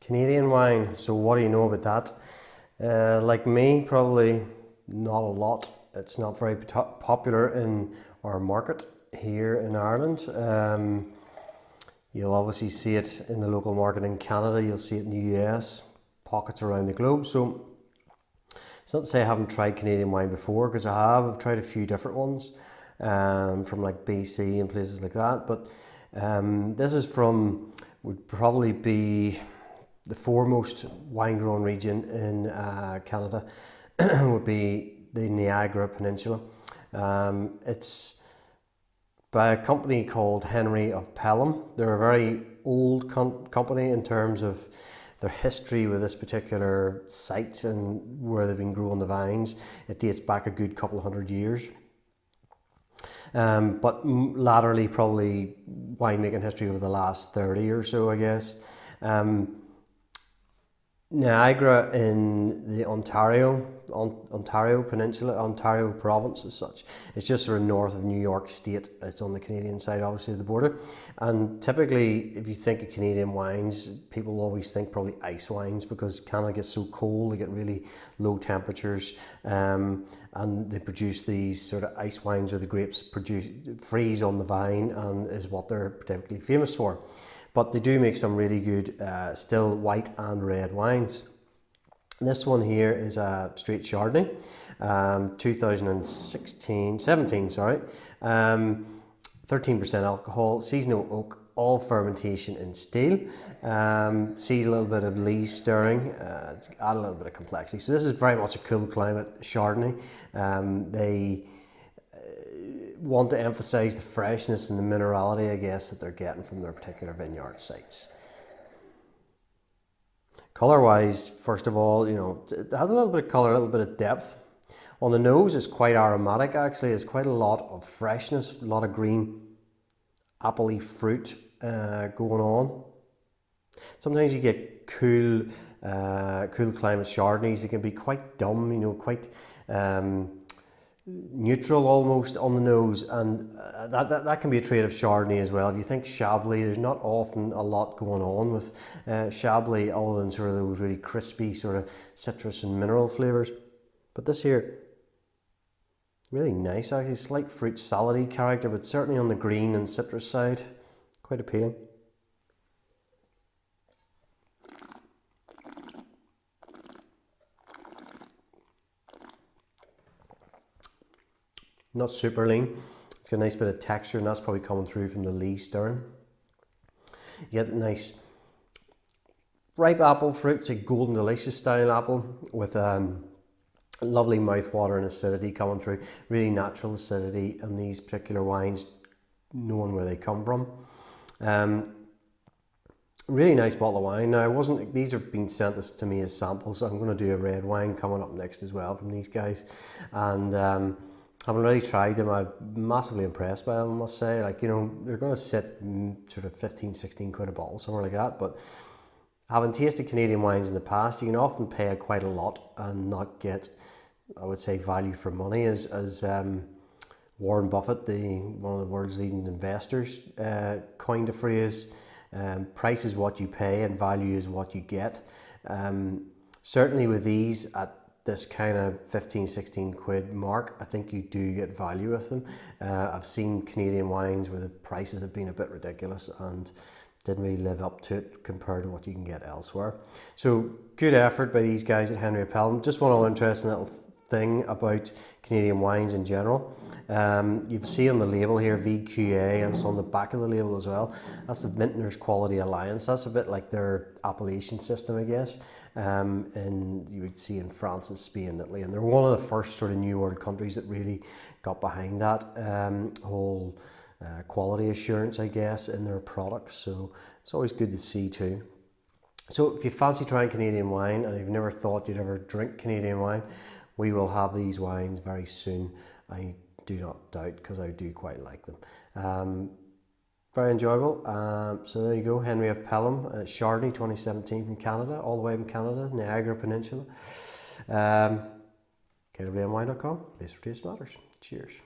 Canadian wine. So what do you know about that? Like me, probably not a lot. It's not very popular in our market here in Ireland. You'll obviously see it in the local market in Canada. You'll see it in the US, pockets around the globe. So it's not to say I haven't tried Canadian wine before, because I have. I've tried a few different ones from like BC and places like that. But this is from, would probably be the foremost wine growing region in Canada, would be the Niagara Peninsula. It's by a company called Henry of Pelham. They're a very old company in terms of their history with this particular site and where they've been growing the vines. It dates back a good couple of 100 years. But latterly, probably winemaking history over the last 30 or so, I guess. Niagara in the Ontario Peninsula, Ontario province as such. It's just sort of north of New York State. It's on the Canadian side, obviously, of the border. And typically, if you think of Canadian wines, people always think probably ice wines, because Canada gets so cold, they get really low temperatures, and they produce these sort of ice wines where the grapes freeze on the vine, and is what they're particularly famous for. But they do make some really good still white and red wines. This one here is a straight Chardonnay, 17, sorry. 13% alcohol, seasonal oak, all fermentation in steel. See a little bit of lee stirring, add a little bit of complexity. So this is very much a cool climate Chardonnay. They want to emphasize the freshness and the minerality, I guess, that they're getting from their particular vineyard sites. Color wise, first of all, you know, it has a little bit of color, a little bit of depth. On the nose, it's quite aromatic actually. It's quite a lot of freshness, a lot of green appley fruit going on. Sometimes you get cool climate Chardonnays. They can be quite dumb, you know, quite neutral almost on the nose, and that can be a trait of Chardonnay as well. If you think Chablis, there's not often a lot going on with Chablis other than sort of those really crispy sort of citrus and mineral flavours. But this here, really nice actually, slight fruit salady character, but certainly on the green and citrus side, quite appealing. Not super lean. It's got a nice bit of texture, and that's probably coming through from the lee stirring. You get a nice ripe apple fruit. It's a golden delicious style apple with lovely mouthwater and acidity coming through. Really natural acidity, and these particular wines, knowing where they come from. Really nice bottle of wine. Now, these are being sent to me as samples, so I'm going to do a red wine coming up next as well from these guys. And having already tried them, I'm massively impressed by them, I must say. Like, you know, they're going to sit sort of 15, 16 quid a bottle, somewhere like that. But having tasted Canadian wines in the past, you can often pay quite a lot and not get, I would say, value for money, as Warren Buffett, one of the world's leading investors, coined a phrase, price is what you pay and value is what you get. Certainly with these at this kind of 15, 16 quid mark, I think you do get value with them. I've seen Canadian wines where the prices have been a bit ridiculous and didn't really live up to it compared to what you can get elsewhere. So good effort by these guys at Henry of Pelham. Just one other interesting little thing about Canadian wines in general. You see on the label here VQA, and it's on the back of the label as well. That's the Vintners Quality Alliance. That's a bit like their appellation system, I guess. And you would see in France and Spain, Italy, and they're one of the first sort of New World countries that really got behind that whole quality assurance, I guess, in their products. So it's always good to see too. So if you fancy trying Canadian wine and you've never thought you'd ever drink Canadian wine, we will have these wines very soon. I do not doubt, because I do quite like them. Very enjoyable. So there you go, Henry of Pelham, Chardonnay 2017 from Canada, all the way from Canada, Niagara Peninsula. KWMwine.com, place where taste matters. Cheers.